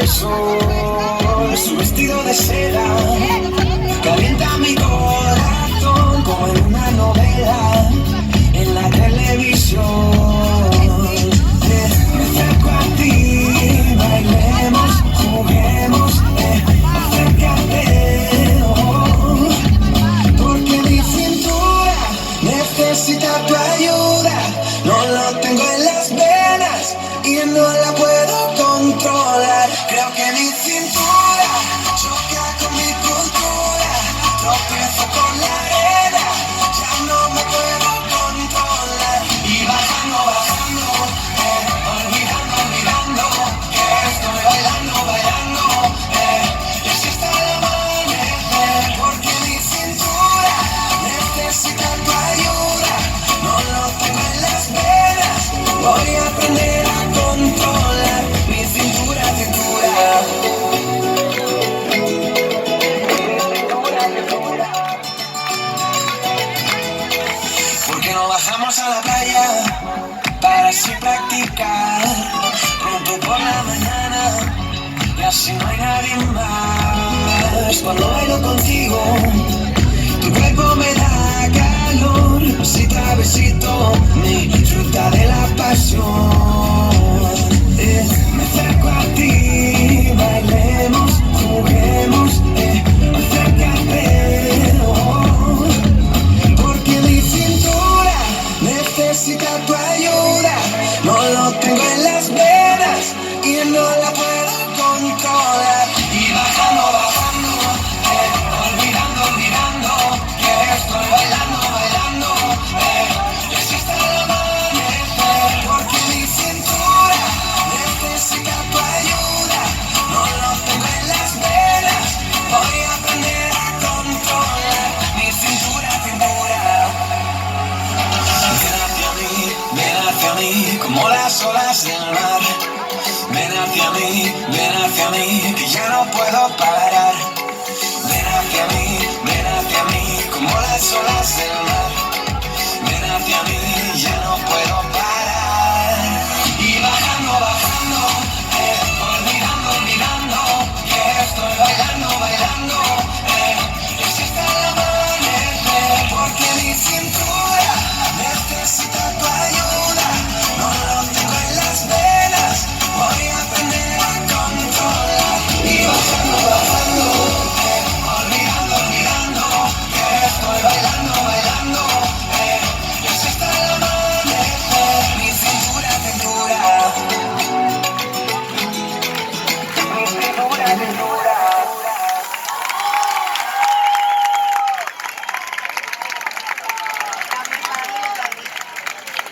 sol, su vestido de seda calienta mi corazón como en una novela en la televisión. Me acerco a ti, bailemos, juguemos, acércate, oh, porque mi cintura necesita tu ayuda. No lo tengo en las venas y no la puedo controlar. Creo que mi cintura choca con mi cultura. Tropiezo con la arena, ya no me puedo controlar. Y bajando, bajando, olvidando, olvidando que estoy bailando, bailando, y así hasta el amanecer. Porque mi cintura necesita tu ayuda. No lo tengo en las venas, voy a aprender a controlar mi cintura, cintura. ¿Por qué no bajamos a la playa para así practicar? Pronto por la mañana y así no hay nadie más. Cuando bailo contigo, tu cuerpo me da calor. Besito a besito, mi fruta de la pasión. Me acerco a ti, bailemos, juguemos, acércate, oh, porque mi cintura necesita tu ayuda. No lo tengo en las venas y no la puedo controlar. Y bajando, bajando, olvidando, olvidando que estoy bailando, bailando, y así hasta el amanecer. Porque mi cintura necesita tu ayuda. No lo tengo en las venas, voy a aprender a controlar mi cintura, cintura. Ven hacia mí, como las olas del mar. Ven hacia mí, que ya no puedo parar.